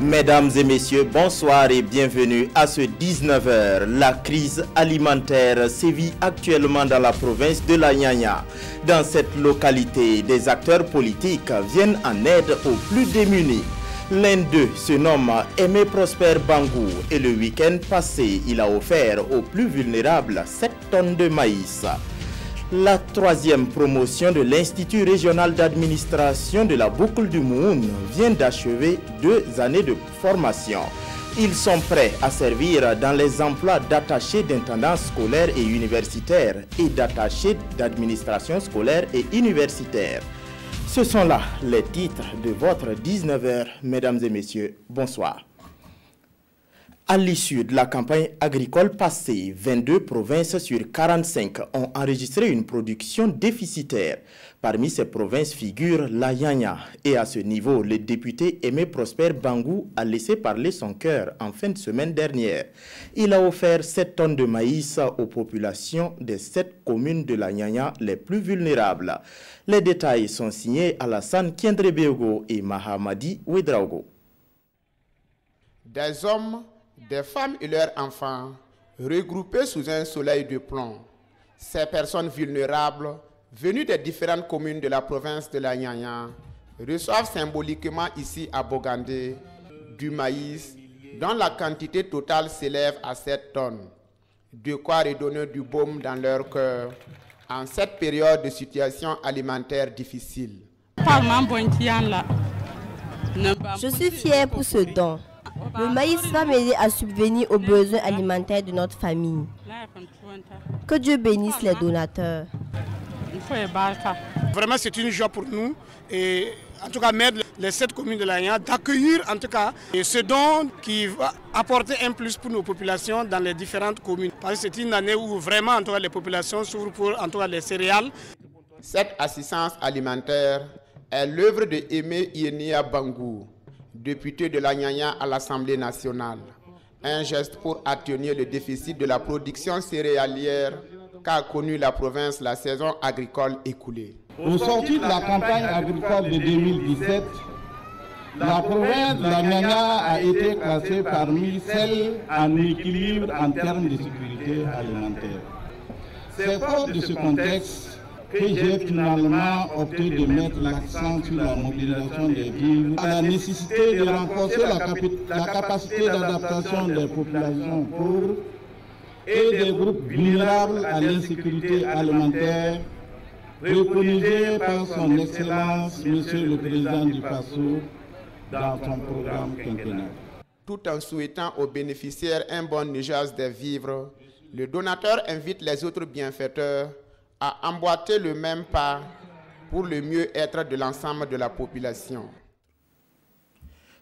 Mesdames et messieurs, bonsoir et bienvenue à ce 19h. La crise alimentaire sévit actuellement dans la province de la Nyanya. Dans cette localité, des acteurs politiques viennent en aide aux plus démunis. L'un d'eux se nomme Aimé Prosper Bangou et le week-end passé, il a offert aux plus vulnérables 7 tonnes de maïs. La troisième promotion de l'Institut régional d'administration de la boucle du Moun vient d'achever 2 années de formation. Ils sont prêts à servir dans les emplois d'attachés d'intendance scolaire et universitaire et d'attachés d'administration scolaire et universitaire. Ce sont là les titres de votre 19h, mesdames et messieurs. Bonsoir. À l'issue de la campagne agricole passée, 22 provinces sur 45 ont enregistré une production déficitaire. Parmi ces provinces figure la Nyanya. Et à ce niveau, le député Aimé Prosper Bangou a laissé parler son cœur en fin de semaine dernière. Il a offert 7 tonnes de maïs aux populations des 7 communes de la Nyanya les plus vulnérables. Les détails sont signés Alassane Kiendrebego et Mahamadi Ouedraogo. Des hommes, des femmes et leurs enfants, regroupés sous un soleil de plomb. Ces personnes vulnérables, venues des différentes communes de la province de la Nyanya, reçoivent symboliquement ici à Bogandé du maïs dont la quantité totale s'élève à 7 tonnes. De quoi redonner du baume dans leur cœur en cette période de situation alimentaire difficile. Je suis fier pour ce don. Le maïs va m'aider à subvenir aux besoins alimentaires de notre famille. Que Dieu bénisse les donateurs. Vraiment, c'est une joie pour nous et en tout cas, mettre les 7 communes de la Nyanya d'accueillir en tout cas ce don qui va apporter un plus pour nos populations dans les différentes communes. Parce que c'est une année où vraiment en tout cas, les populations s'ouvrent pour en tout cas les céréales. Cette assistance alimentaire est l'œuvre de Aimé Ienia Bangou, député de la Nyanya à l'Assemblée nationale. Un geste pour atténuer le déficit de la production céréalière qu'a connu la province la saison agricole écoulée. Au sortir de la campagne agricole de 2017, la province de la Nyanya a été classée parmi celles en équilibre en termes de sécurité alimentaire. C'est fort de ce contexte que j'ai finalement opté de mettre l'accent sur la mobilisation des vivres, à la nécessité de renforcer la capacité d'adaptation des populations pauvres et des groupes vulnérables à l'insécurité alimentaire, préconisé par son Excellence, Monsieur le Président du PASO, dans son programme quinquennal. Tout en souhaitant aux bénéficiaires un bon usage des vivres, le donateur invite les autres bienfaiteurs à emboîter le même pas pour le mieux-être de l'ensemble de la population.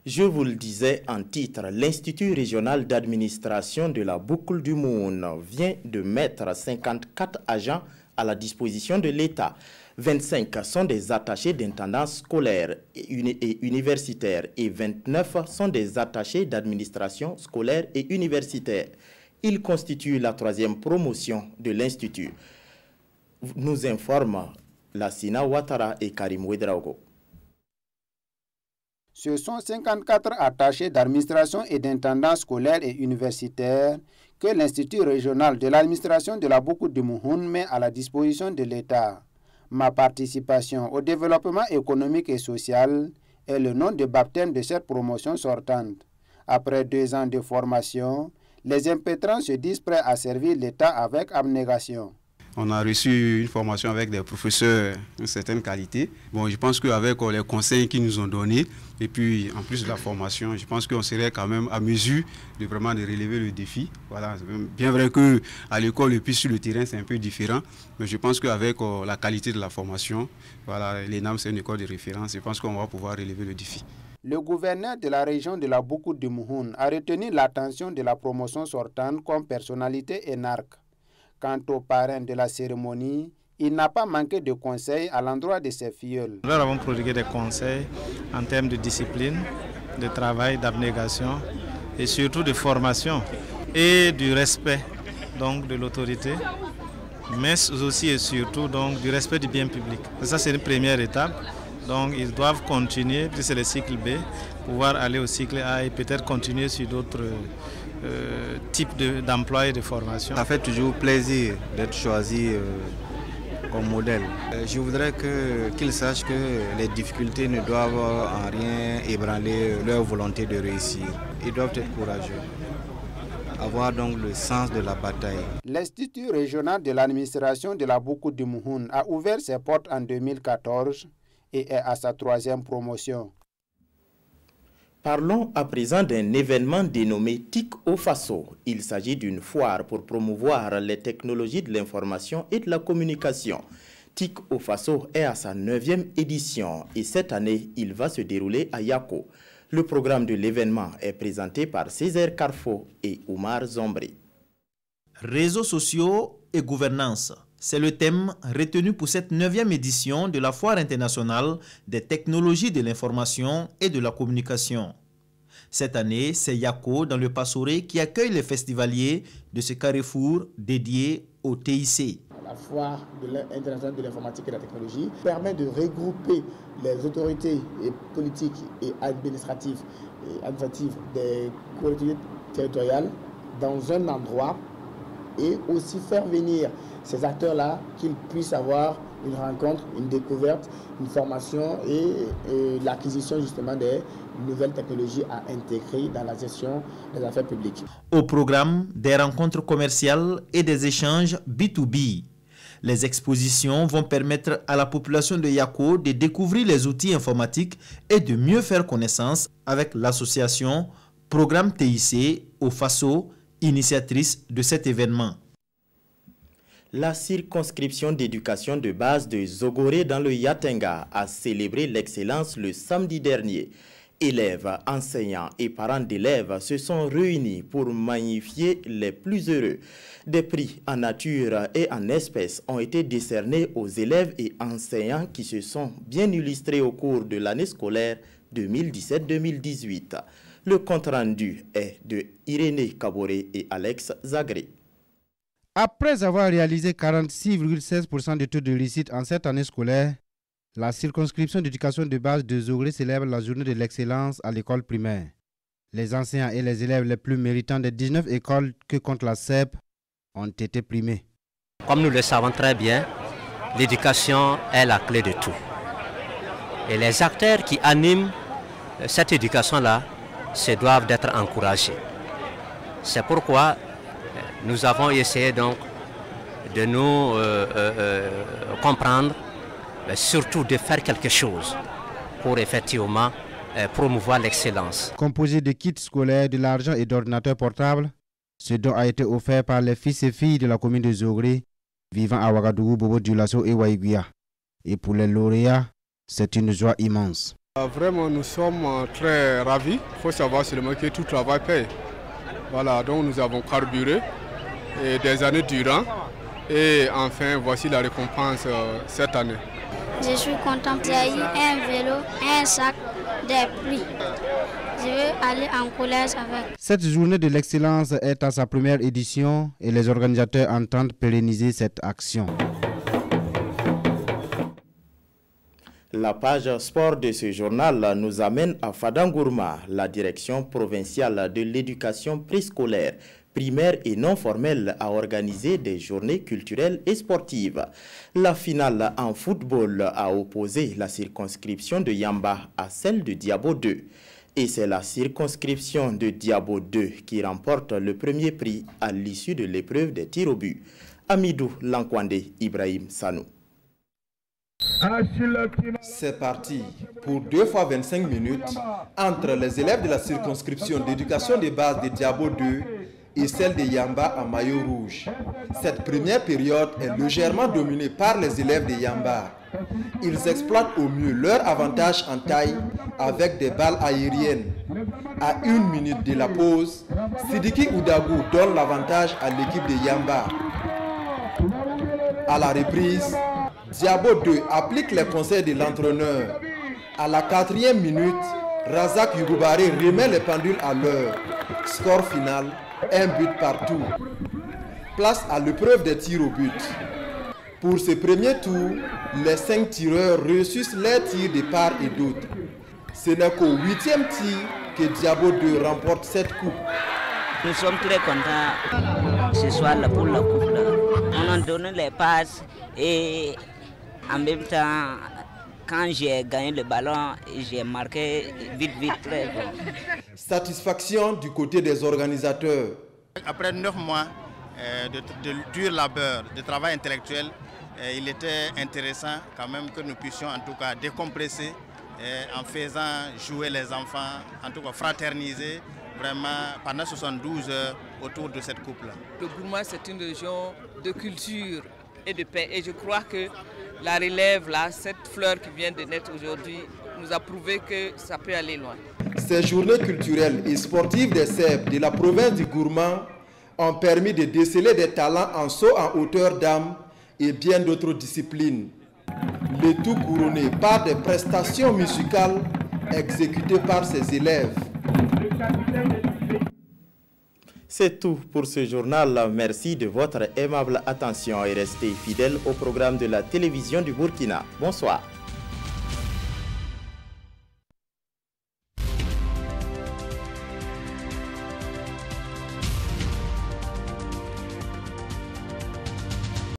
Je vous le disais en titre, l'Institut régional d'administration de la boucle du Moun vient de mettre 54 agents à la disposition de l'État. 25 sont des attachés d'intendance scolaire et universitaire et 29 sont des attachés d'administration scolaire et universitaire. Ils constituent la 3e promotion de l'Institut. Nous informent Lassina Ouattara et Karim Ouedraogo. Ce sont 54 attachés d'administration et d'intendance scolaire et universitaire que l'Institut régional de l'administration de la boucle du Moun met à la disposition de l'État. Ma participation au développement économique et social est le nom de baptême de cette promotion sortante. Après 2 ans de formation, les impétrants se disent prêts à servir l'État avec abnégation. On a reçu une formation avec des professeurs d'une certaine qualité. Bon, je pense qu'avec les conseils qu'ils nous ont donnés, et puis en plus de la formation, je pense qu'on serait quand même à mesure de vraiment de relever le défi. Voilà, c'est bien vrai qu'à l'école et puis sur le terrain, c'est un peu différent. Mais je pense qu'avec la qualité de la formation, voilà, l'ENAM, c'est une école de référence. Je pense qu'on va pouvoir relever le défi. Le gouverneur de la région de la boucle du Moun a retenu l'attention de la promotion sortante comme personnalité énarque. Quant au parrain de la cérémonie, il n'a pas manqué de conseils à l'endroit de ses filleuls. Nous avons prodigué des conseils en termes de discipline, de travail, d'abnégation et surtout de formation et du respect donc, de l'autorité, mais aussi et surtout donc, du respect du bien public. Et ça, c'est une première étape. Donc ils doivent continuer, puis c'est le cycle B, pouvoir aller au cycle A et peut-être continuer sur d'autres types d'emploi et de formation. Ça fait toujours plaisir d'être choisi comme modèle. Je voudrais qu'ils sachent que les difficultés ne doivent en rien ébranler leur volonté de réussir. Ils doivent être courageux, avoir donc le sens de la bataille. L'Institut régional de l'administration de la Boukou de Mouhoun a ouvert ses portes en 2014 et est à sa 3e promotion. Parlons à présent d'un événement dénommé TIC au Faso. Il s'agit d'une foire pour promouvoir les technologies de l'information et de la communication. TIC au Faso est à sa 9e édition et cette année, il va se dérouler à Yako. Le programme de l'événement est présenté par Césaire Carfo et Oumar Zombri. Réseaux sociaux et gouvernance. C'est le thème retenu pour cette 9e édition de la Foire internationale des technologies de l'information et de la communication. Cette année, c'est Yako dans le Passoré qui accueille les festivaliers de ce carrefour dédié au TIC. La Foire internationale de l'informatique et de la technologie permet de regrouper les autorités politiques et administratives des collectivités territoriales dans un endroit et aussi faire venir ces acteurs-là, qu'ils puissent avoir une rencontre, une découverte, une formation et l'acquisition justement des nouvelles technologies à intégrer dans la gestion des affaires publiques. Au programme, des rencontres commerciales et des échanges B2B. Les expositions vont permettre à la population de Yako de découvrir les outils informatiques et de mieux faire connaissance avec l'association Programme TIC au Faso, initiatrice de cet événement. La circonscription d'éducation de base de Zogoré dans le Yatenga a célébré l'excellence le samedi dernier. Élèves, enseignants et parents d'élèves se sont réunis pour magnifier les plus heureux. Des prix en nature et en espèces ont été décernés aux élèves et enseignants qui se sont bien illustrés au cours de l'année scolaire 2017-2018. Le compte-rendu est de Irénée Kaboré et Alex Zagré. Après avoir réalisé 46,16% de taux de réussite en cette année scolaire, la circonscription d'éducation de base de Zogré célèbre la journée de l'excellence à l'école primaire. Les enseignants et les élèves les plus méritants des 19 écoles que compte la CEP ont été primés. Comme nous le savons très bien, l'éducation est la clé de tout. Et les acteurs qui animent cette éducation-là se doivent d'être encouragés. C'est pourquoi nous avons essayé donc de nous comprendre, mais surtout de faire quelque chose pour effectivement promouvoir l'excellence. Composé de kits scolaires, de l'argent et d'ordinateurs portables, ce don a été offert par les fils et filles de la commune de Zogré, vivant à Ouagadougou, Bobo Dioulasso et Waïguia. Et pour les lauréats, c'est une joie immense. Vraiment, nous sommes très ravis. Il faut savoir seulement que tout travail paye. Voilà, donc nous avons carburé des années durant. Et enfin, voici la récompense cette année. Je suis content. J'ai eu un vélo, un sac, des prix. Je veux aller en collège avec. Cette journée de l'excellence est à sa première édition et les organisateurs entendent pérenniser cette action. La page sport de ce journal nous amène à Fadangourma. La direction provinciale de l'éducation préscolaire, primaire et non formelle a organisé des journées culturelles et sportives. La finale en football a opposé la circonscription de Yamba à celle de Diabo 2. Et c'est la circonscription de Diabo 2 qui remporte le premier prix à l'issue de l'épreuve des tirs au but. Amidou Lankwande Ibrahim Sanou. C'est parti pour 2 fois 25 minutes entre les élèves de la circonscription d'éducation de base de Diabo 2 et celle de Yamba à maillot rouge. Cette première période est légèrement dominée par les élèves de Yamba. Ils exploitent au mieux leur avantage en taille avec des balles aériennes. À 1 minute de la pause, Sidiki Oudagou donne l'avantage à l'équipe de Yamba. À la reprise, Diabo 2 applique les conseils de l'entraîneur. À la 4e minute, Razak Yugoubari remet les pendules à l'heure. Score final, 1 but partout. Place à l'épreuve des tirs au but. Pour ce premier tour, les 5 tireurs réussissent les tirs de part et d'autre. Ce n'est qu'au 8e tir que Diabo 2 remporte cette coupe. Nous sommes très contents ce soir-là pour la coupe. On a donné les passes et en même temps, quand j'ai gagné le ballon, j'ai marqué vite, très bon. Satisfaction du côté des organisateurs. Après 9 mois de dur labeur, de travail intellectuel, il était intéressant quand même que nous puissions en tout cas décompresser en faisant jouer les enfants, en tout cas fraterniser vraiment pendant 72 heures autour de cette coupe-là. Le Gourma, c'est une région de culture et de paix. Et je crois que la relève, là, cette fleur qui vient de naître aujourd'hui, nous a prouvé que ça peut aller loin. Ces journées culturelles et sportives des Sèvres de la province du Gourma ont permis de déceler des talents en saut en hauteur d'âme et bien d'autres disciplines. Le tout couronné par des prestations musicales exécutées par ses élèves. C'est tout pour ce journal. Merci de votre aimable attention et restez fidèles au programme de la télévision du Burkina. Bonsoir.